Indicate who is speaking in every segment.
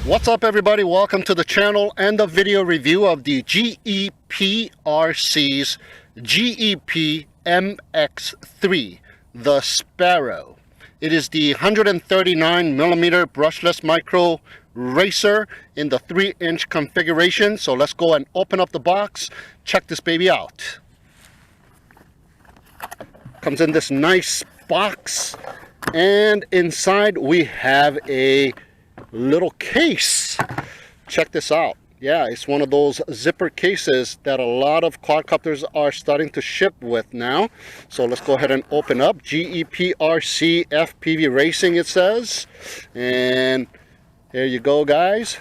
Speaker 1: What's up everybody, welcome to the channel and the video review of the GEPRC's GEP MX3, the Sparrow. It is the 139mm brushless micro racer in the 3-inch configuration. So let's go and open up the box, check this baby out. Comes in this nice box, and inside we have a little case. Check this out. Yeah, it's one of those zipper cases that a lot of quadcopters are starting to ship with now. So let's go ahead and open up. GEPRC Fpv Racing, it says. And here you go, guys.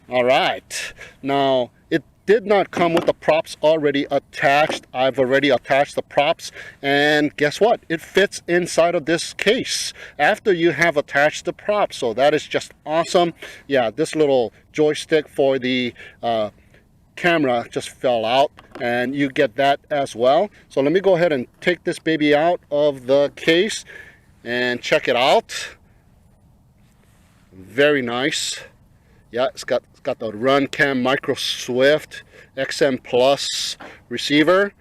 Speaker 1: All right. Now, it did not come with the props already attached. I've already attached the props, and guess what? It fits inside of this case after you have attached the props. So that is just awesome. Yeah, this little joystick for the camera just fell out, and you get that as well. So let me go ahead and take this baby out of the case and check it out. Very nice. Yeah, it's got the RunCam Micro Swift XM Plus receiver.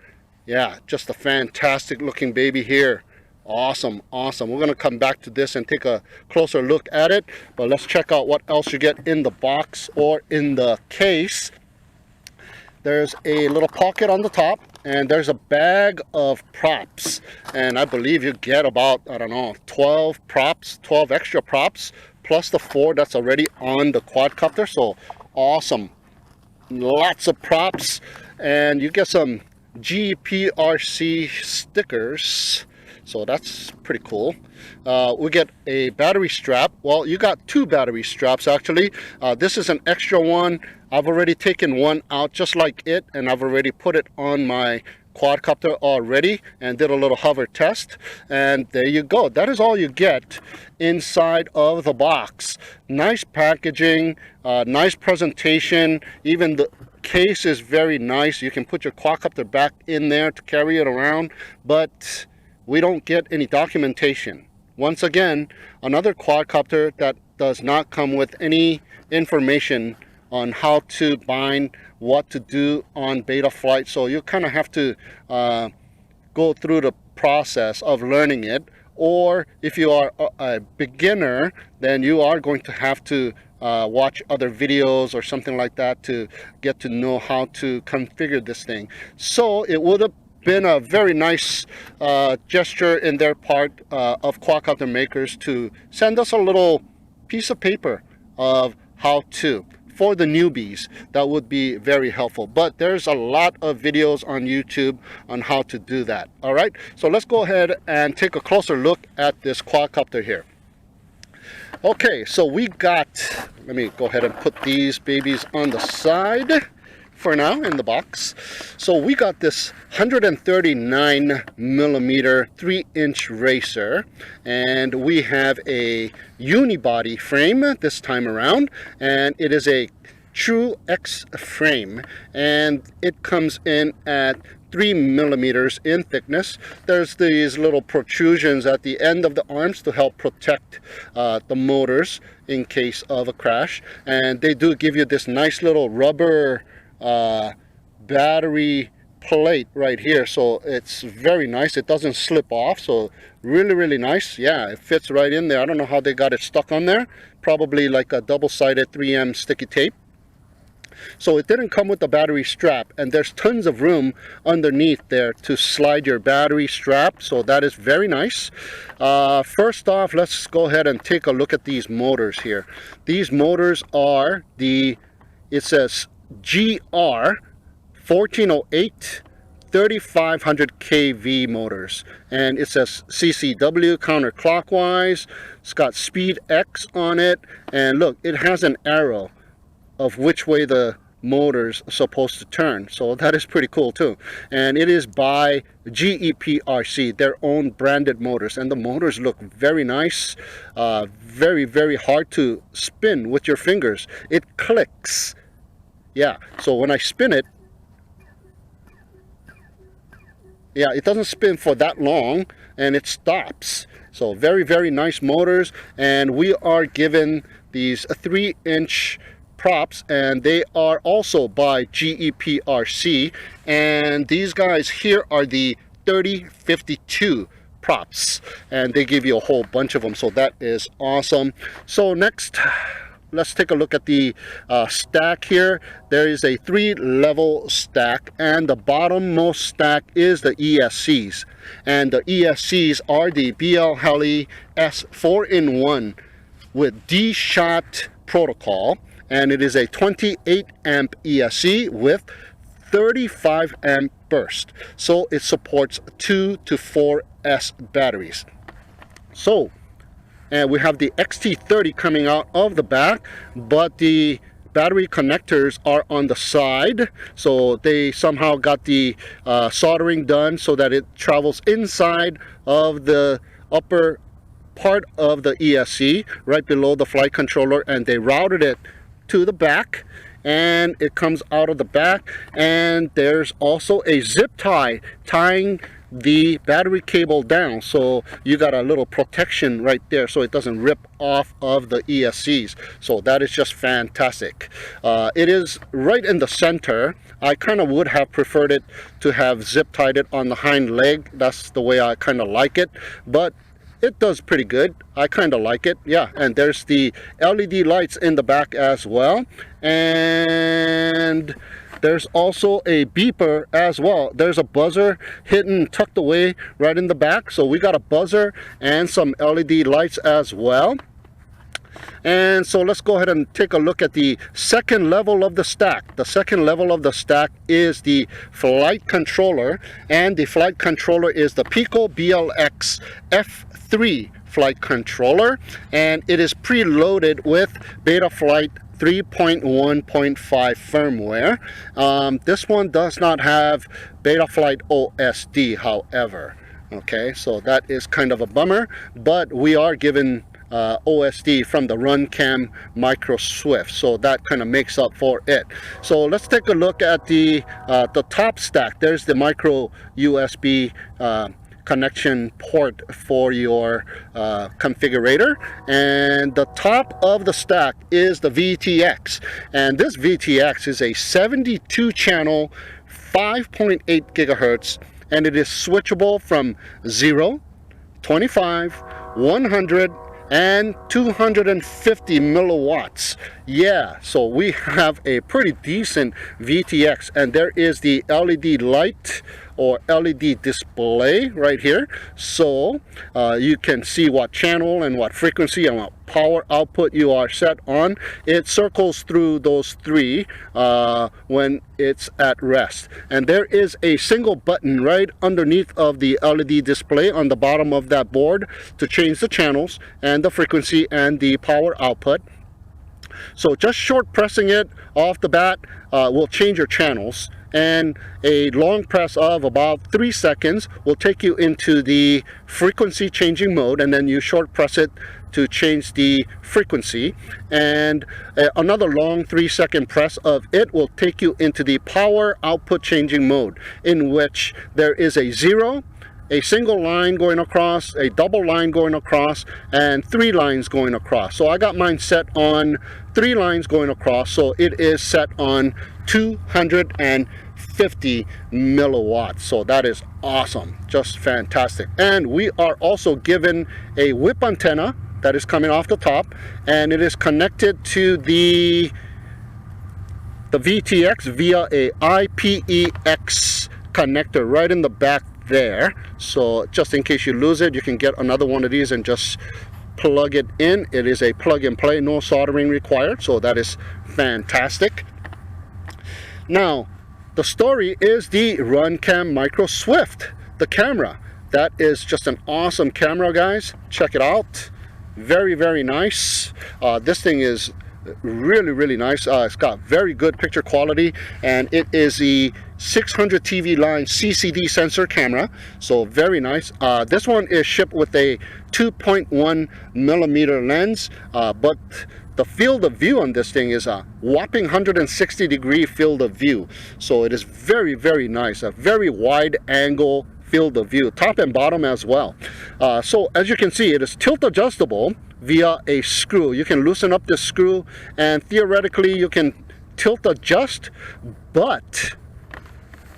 Speaker 1: Yeah, just a fantastic looking baby here. Awesome, awesome. We're going to come back to this and take a closer look at it. But let's check out what else you get in the box or in the case. There's a little pocket on the top, and there's a bag of props. And I believe you get about, I don't know, 12 props, 12 extra props, plus the 4 that's already on the quadcopter. So awesome. Lots of props, and you get some GEPRC stickers. So that's pretty cool. We get a battery strap. Well, you got 2 battery straps actually. This is an extra one. I've already taken one out just like it, and I've already put it on my quadcopter already and did a little hover test, and there you go. That is all you get inside of the box. Nice packaging, nice presentation. Even the case is very nice. You can put your quadcopter back in there to carry it around, but we don't get any documentation. Once again, another quadcopter that does not come with any information on how to bind, what to do on beta flight. So you kind of have to go through the process of learning it. Or if you are a beginner, then you are going to have to watch other videos or something like that to get to know how to configure this thing. So it would have been a very nice gesture in their part of quadcopter makers to send us a little piece of paper of how to. For the newbies, that would be very helpful. But there's a lot of videos on YouTube on how to do that. All right, so let's go ahead and take a closer look at this quadcopter here. Okay, so we got, let me go ahead and put these babies on the side for now in the box. So we got this 139mm 3-inch racer, and we have a unibody frame this time around, and it is a true X frame, and it comes in at 3mm in thickness. There's these little protrusions at the end of the arms to help protect the motors in case of a crash, and they do give you this nice little rubber battery plate right here, so it's very nice. It doesn't slip off, so really nice. Yeah, it fits right in there. I don't know how they got it stuck on there. Probably like a double-sided 3M sticky tape. So it didn't come with the battery strap, and there's tons of room underneath there to slide your battery strap, so that is very nice. First off, let's go ahead and take a look at these motors here. These motors are it says GR 1408 3500 kV motors, and it says CCW counterclockwise. It's got speed X on it, and look, it has an arrow of which way the motor's supposed to turn, so that is pretty cool too. And it is by GEPRC, their own branded motors, and the motors look very nice. Very hard to spin with your fingers. It clicks. Yeah, so when I spin it, yeah, it doesn't spin for that long, and it stops. So very, very nice motors, and we are given these 3-inch props, and they are also by GEPRC, and these guys here are the 3052 props, and they give you a whole bunch of them, so that is awesome. So next, let's take a look at the stack here. There is a 3-level stack, and the bottommost stack is the ESCs, and the ESCs are the BLHeli S 4-in-1 with D-shot protocol, and it is a 28 amp ESC with 35 amp burst, so it supports 2 to 4S batteries. So, and we have the XT30 coming out of the back, but the battery connectors are on the side, so they somehow got the soldering done so that it travels inside of the upper part of the ESC right below the flight controller, and they routed it to the back, and it comes out of the back. And there's also a zip tie tying the battery cable down, so you got a little protection right there so it doesn't rip off of the ESCs. So that is just fantastic. It is right in the center. I kind of would have preferred it to have zip tied it on the hind leg. That's the way I kind of like it, but it does pretty good. I kind of like it, yeah. And there's the LED lights in the back as well, and there's also a beeper as well. There's a buzzer hidden, tucked away right in the back, so we got a buzzer and some LED lights as well. And so let's go ahead and take a look at the second level of the stack. The second level of the stack is the flight controller, and the flight controller is the Pico BLX F3 flight controller, and it is preloaded with Beta Flight 3.1.5 firmware. This one does not have Beta Flight OSD, however. Okay, so that is kind of a bummer, but we are given OSD from the RunCam Micro Swift, so that kind of makes up for it. So let's take a look at the top stack. There's the micro USB connection port for your configurator, and the top of the stack is the VTX, and this VTX is a 72 channel 5.8 gigahertz, and it is switchable from 0, 25, 100 and 250 milliwatts. Yeah, so we have a pretty decent VTX, and there is the LED light or LED display right here, so you can see what channel and what frequency and what power output you are set on. It circles through those three when it's at rest, and there is a single button right underneath of the LED display on the bottom of that board to change the channels and the frequency and the power output. So just short pressing it off the bat will change your channels, and a long press of about 3 seconds will take you into the frequency changing mode, and then you short press it to change the frequency, and another long 3-second press of it will take you into the power output changing mode, in which there is a 0, a single line going across, a double line going across, and 3 lines going across. So I got mine set on 3 lines going across, so it is set on 250 milliwatts. So that is awesome, just fantastic. And we are also given a whip antenna that is coming off the top, and it is connected to the VTX via a IPEX connector right in the back there. So just in case you lose it, you can get another one of these and just plug it in. It is a plug and play, no soldering required, so that is fantastic. Now the story is the RunCam Micro Swift, the camera. That is just an awesome camera, guys. Check it out. Very, very nice. This thing is really nice. It's got very good picture quality, and it is the 600 TV line CCD sensor camera, so very nice. This one is shipped with a 2.1 millimeter lens, but the field of view on this thing is a whopping 160 degree field of view, so it is very, very nice. A very wide angle field of view, top and bottom as well. So as you can see, it is tilt adjustable via a screw. You can loosen up the screw and theoretically you can tilt adjust, but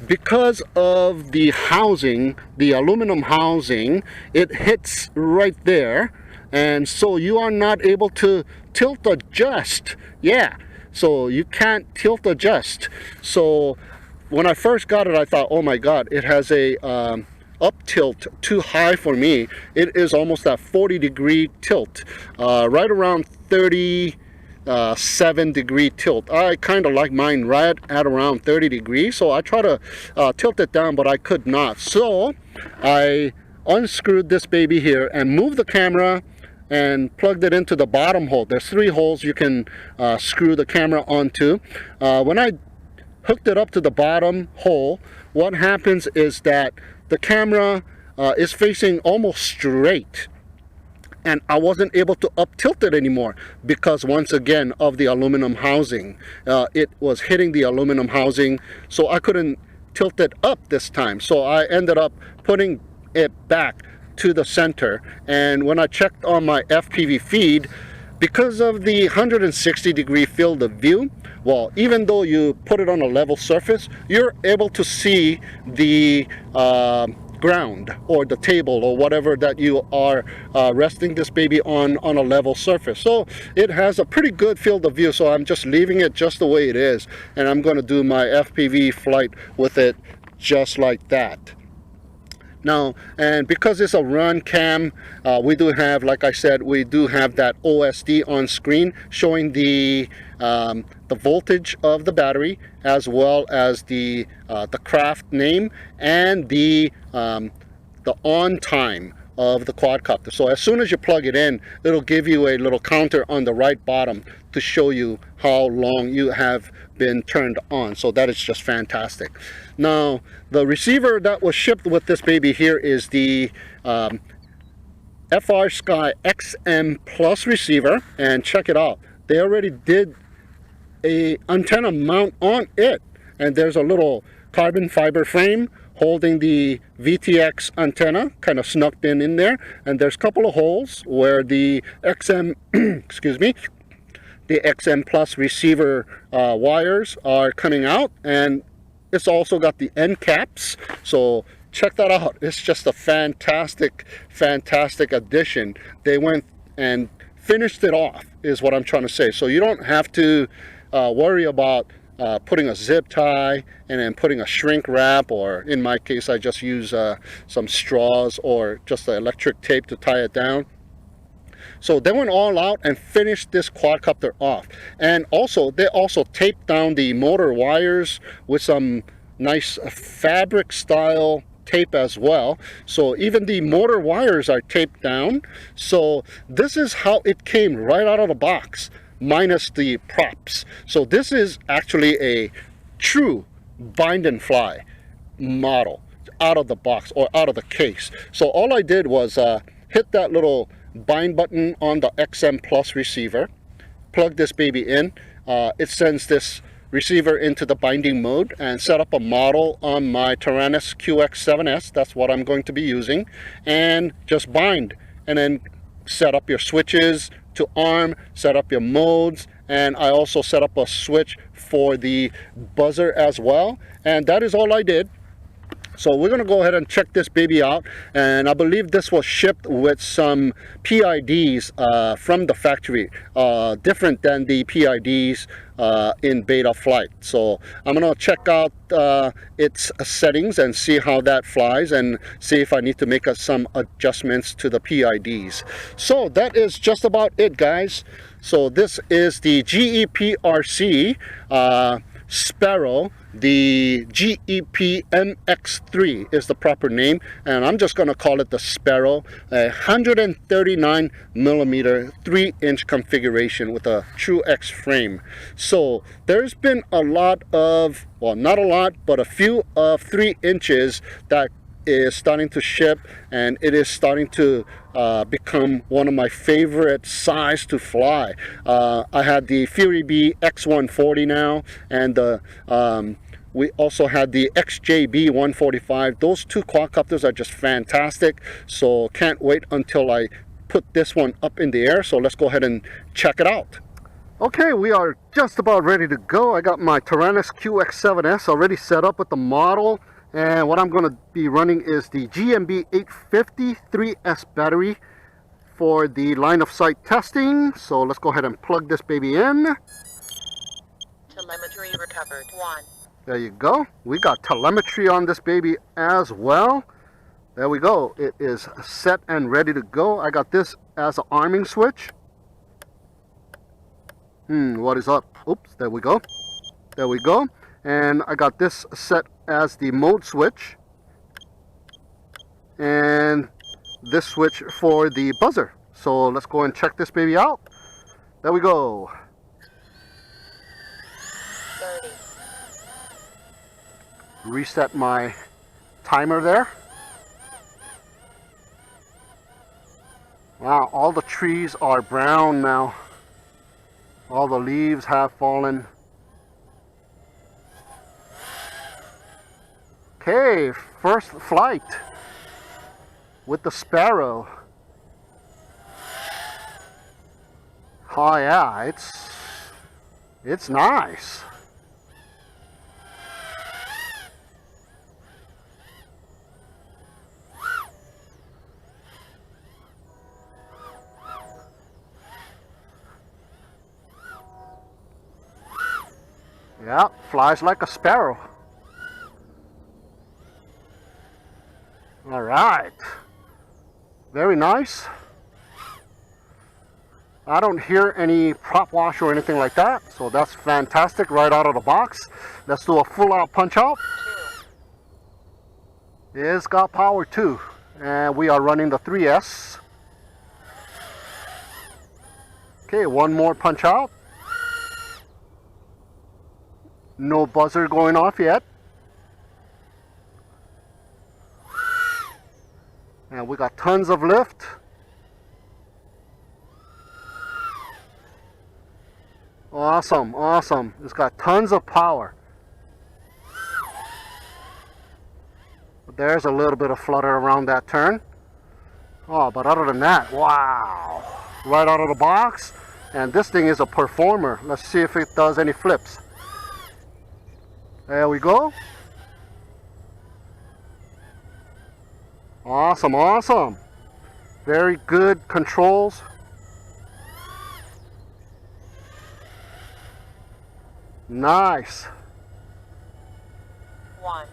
Speaker 1: because of the housing, the aluminum housing, it hits right there, and so you are not able to tilt adjust. Yeah, so you can't tilt adjust. So when I first got it, I thought, oh my god, it has a up tilt too high for me. It is almost at 40-degree tilt, right around 37-degree tilt. I kind of like mine right at around 30 degrees, so I try to tilt it down, but I could not. So I unscrewed this baby here and moved the camera and plugged it into the bottom hole. There's 3 holes you can screw the camera onto. When I hooked it up to the bottom hole, what happens is that the camera is facing almost straight, and I wasn't able to up tilt it anymore because once again of the aluminum housing. It was hitting the aluminum housing, so I couldn't tilt it up this time. So I ended up putting it back to the center, and when I checked on my FPV feed, because of the 160-degree field of view, well, even though you put it on a level surface, you're able to see the ground or the table or whatever that you are resting this baby on a level surface. So it has a pretty good field of view, so I'm just leaving it just the way it is, and I'm going to do my FPV flight with it just like that. Now, and because it's a RunCam, we do have, like I said, we do have that OSD on screen showing the voltage of the battery, as well as the craft name and the on time of the quadcopter. So as soon as you plug it in, it'll give you a little counter on the right bottom to show you how long you have been turned on. So that is just fantastic. Now, the receiver that was shipped with this baby here is the FR Sky XM Plus receiver, and check it out. They already did a antenna mount on it, and there's a little carbon fiber frame holding the VTX antenna kind of snuck in there, and there's a couple of holes where the XM excuse me, the XM Plus receiver wires are coming out, and it's also got the end caps. So check that out. It's just a fantastic addition. They went and finished it off, is what I'm trying to say. So you don't have to worry about putting a zip tie and then putting a shrink wrap, or in my case I just use some straws or just the electric tape to tie it down. So they went all out and finished this quadcopter off, and also they also taped down the motor wires with some nice fabric style tape as well. So even the motor wires are taped down. So this is how it came right out of the box, minus the props. So this is actually a true bind and fly model out of the box or out of the case. So all I did was hit that little bind button on the XM Plus receiver, plug this baby in. It sends this receiver into the binding mode, and set up a model on my Taranis QX7S. That's what I'm going to be using, and just bind, and then set up your switches to arm, set up your modes, and I also set up a switch for the buzzer as well, and that is all I did. So we're going to go ahead and check this baby out, and I believe this was shipped with some PIDs from the factory, different than the PIDs in beta flight. So I'm going to check out its settings and see how that flies, and see if I need to make some adjustments to the PIDs. So that is just about it, guys. So this is the GEPRC Sparrow. The GEP MX3 is the proper name, and I'm just going to call it the Sparrow. A 139 millimeter 3-inch configuration with a true X frame. So there's been a lot of, well, not a lot, but a few of 3 inches that is starting to ship, and it is starting to become one of my favorite size to fly. I had the Fury B X140 now, and the We also had the XJB 145. Those two quadcopters are just fantastic. So can't wait until I put this one up in the air. So let's go ahead and check it out. Okay, we are just about ready to go. I got my Taranis QX7S already set up with the model. And what I'm going to be running is the GMB 850 3S battery for the line of sight testing. So let's go ahead and plug this baby in.
Speaker 2: Telemetry recovered 1.
Speaker 1: There you go. We got telemetry on this baby as well. There we go. It is set and ready to go. I got this as an arming switch. What is up? Oops, there we go. There we go. And I got this set as the mode switch. And this switch for the buzzer. So let's go and check this baby out. There we go.
Speaker 2: 30.
Speaker 1: Reset my timer there. Wow, all the trees are brown now. All the leaves have fallen. Okay, first flight with the Sparrow. Oh yeah, it's nice. Yeah, flies like a sparrow. All right, very nice. I don't hear any prop wash or anything like that, so that's fantastic right out of the box. Let's do a full out punch out.
Speaker 2: 2.
Speaker 1: It's got power too, and we are running the 3S. Okay, one more punch out. No buzzer going off yet. And we got tons of lift. Awesome, awesome. It's got tons of power. But there's a little bit of flutter around that turn. Oh, but other than that, wow. Right out of the box. And this thing is a performer. Let's see if it does any flips. There we go. Awesome, awesome. Very good controls. Nice.
Speaker 2: 1.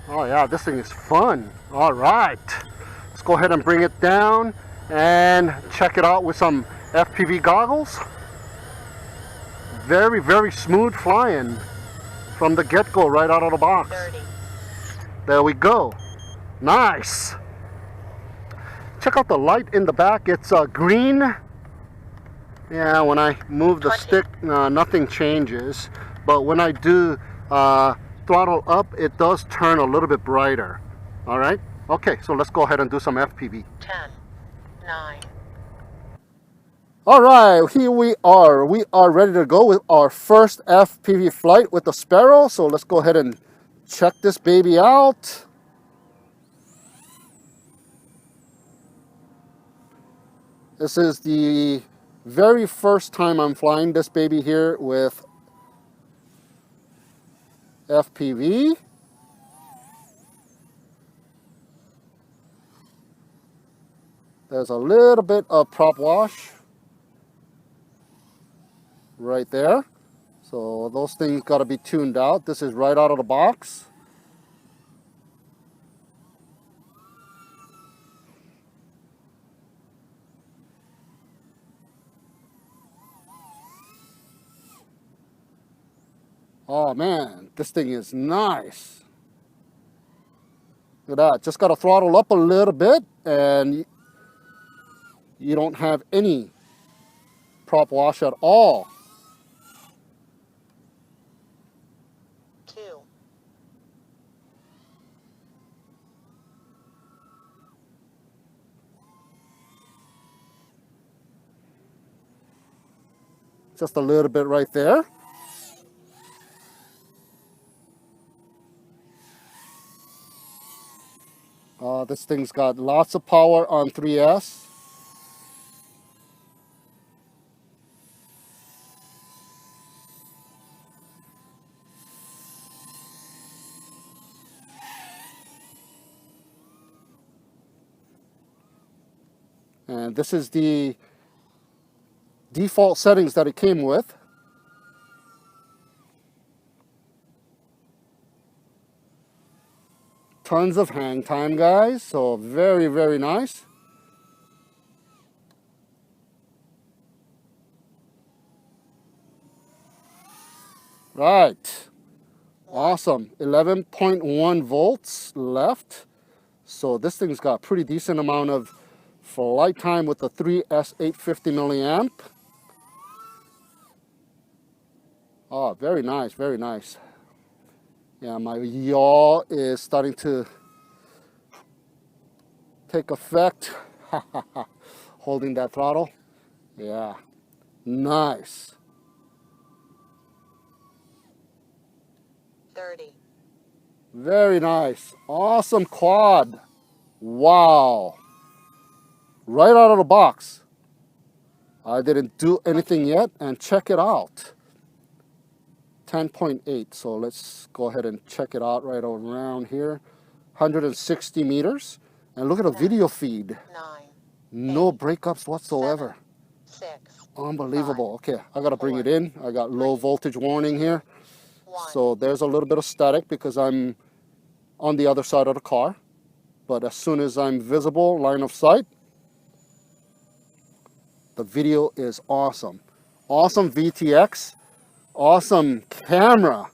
Speaker 1: Oh yeah, this thing is fun. All right, let's go ahead and bring it down and check it out with some FPV goggles. Very, very smooth flying from the get-go right out of the box.
Speaker 2: 30.
Speaker 1: There we go. Nice. Check out the light in the back. It's green. Yeah, when I move the
Speaker 2: 20.
Speaker 1: stick, nothing changes. But when I do throttle up, it does turn a little bit brighter. All right. Okay, so let's go ahead and do some FPV.
Speaker 2: 10. 9.
Speaker 1: All right, here we are. We are ready to go with our first FPV flight with the Sparrow. So let's go ahead and check this baby out. This is the very first time I'm flying this baby here with FPV. There's a little bit of prop wash right there. So those things got to be tuned out. This is right out of the box. Oh man, this thing is nice. Look at that. Just got to throttle up a little bit and you don't have any prop wash at all.
Speaker 2: 2.
Speaker 1: Just a little bit right there. This thing's got lots of power on 3S. And this is the default settings that it came with. Tons of hang time, guys, so very, very nice. Right, awesome. 11.1 volts left. So this thing's got pretty decent amount of flight time with the 3S 850 milliamp. Oh, very nice, very nice. Yeah, my yaw is starting to take effect. Holding that throttle. Yeah, nice.
Speaker 2: 30.
Speaker 1: Very nice. Awesome quad. Wow. Right out of the box. I didn't do anything yet, and check it out. 10.8. So let's go ahead and check it out right around here. 160 meters. And look at the video feed.
Speaker 2: 9.
Speaker 1: No breakups whatsoever.
Speaker 2: 6.
Speaker 1: Unbelievable. Okay, I gotta bring it in. I got low voltage warning here.
Speaker 2: 1.
Speaker 1: So there's a little bit of static because I'm on the other side of the car. But as soon as I'm visible, line of sight, the video is awesome. Awesome VTX. Awesome camera.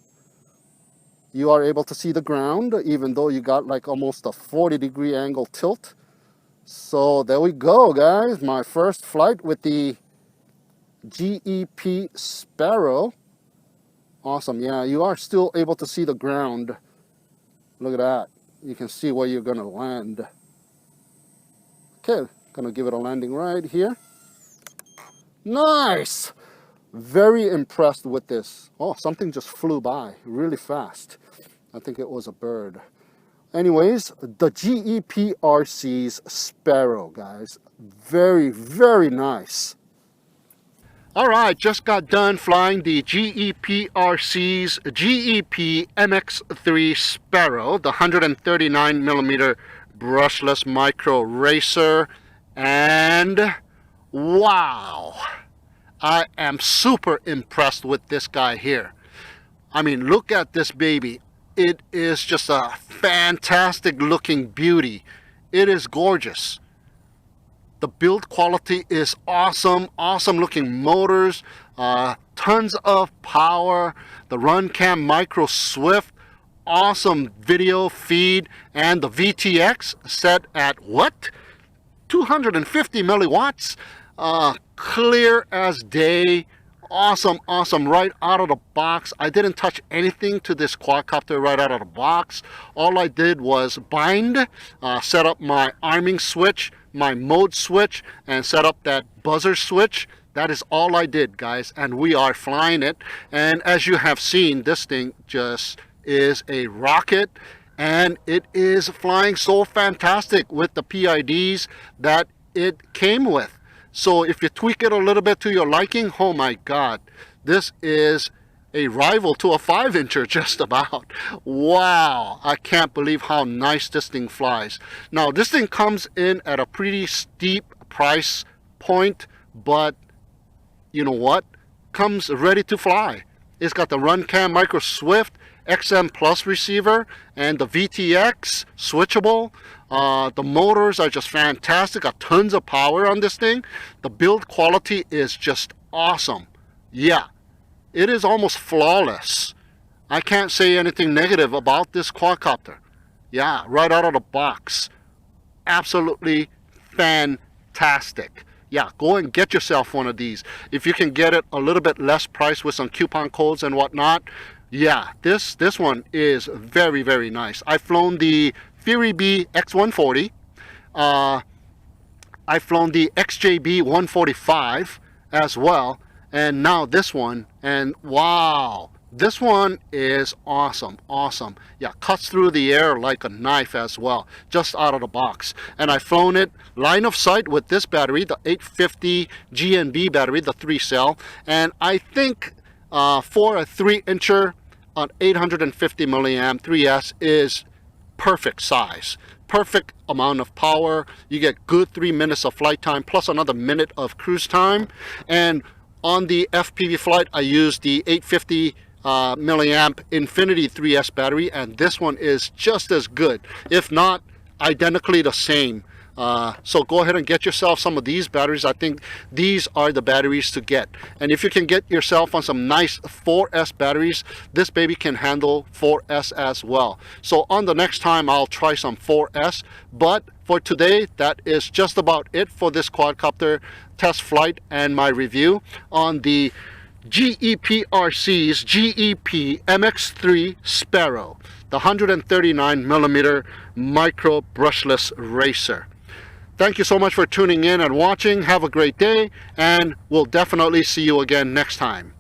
Speaker 1: You are able to see the ground even though you got like almost a 40-degree angle tilt. So there we go, guys. My first flight with the GEP Sparrow. Awesome. Yeah, you are still able to see the ground. Look at that. You can see where you're going to land. Okay, going to give it a landing right here. Nice. Very impressed with this. Oh, something just flew by really fast. I think it was a bird. Anyways, the GEPRC's Sparrow, guys. Very, very nice. All right, just got done flying the GEPRC's GEP MX3 Sparrow, the 139 millimeter brushless micro racer, and wow, I am super impressed with this guy here. I mean, look at this baby. It is just a fantastic looking beauty. It is gorgeous. The build quality is awesome. Awesome looking motors, tons of power. The RunCam Micro Swift, awesome video feed, and the VTX set at what? 250 milliwatts. Clear as day. Awesome, awesome, right out of the box. I didn't touch anything to this quadcopter right out of the box. All I did was bind, set up my arming switch, my mode switch, and set up that buzzer switch. That is all I did, guys, and we are flying it. And as you have seen, this thing just is a rocket, and it is flying so fantastic with the PIDs that it came with. So if you tweak it a little bit to your liking, oh my God, this is a rival to a 5-incher just about. Wow, I can't believe how nice this thing flies. Now this thing comes in at a pretty steep price point, but you know what? Comes ready to fly. It's got the RunCam Micro Swift XM Plus receiver and the VTX switchable. The motors are just fantastic. Got tons of power on this thing. The build quality is just awesome. Yeah, it is almost flawless. I can't say anything negative about this quadcopter. Yeah, right out of the box. Absolutely fantastic. Yeah, go and get yourself one of these. If you can get it a little bit less price with some coupon codes and whatnot, yeah, this one is very, very nice. I've flown the Fpv X140. I've flown the XJB 145 as well. and now this one, and wow, this one is awesome. Yeah, cuts through the air like a knife as well, just out of the box. And I've flown it line of sight with this battery, the 850 GNB battery, the 3-cell, and I think for a 3-incher on 850 milliamp 3S is perfect size, perfect amount of power. You get good 3 minutes of flight time plus another minute of cruise time. And on the Fpv Flight, I use the 850 milliamp Infinity 3S battery, and this one is just as good, if not identically the same. So go ahead and get yourself some of these batteries. I think these are the batteries to get. And if you can get yourself on some nice 4S batteries, this baby can handle 4S as well. So on the next time, I'll try some 4S. But for today, that is just about it for this quadcopter test flight and my review on the GEPRC's GEP MX3 Sparrow, the 139 millimeter micro brushless racer. Thank you so much for tuning in and watching. Have a great day, and we'll definitely see you again next time.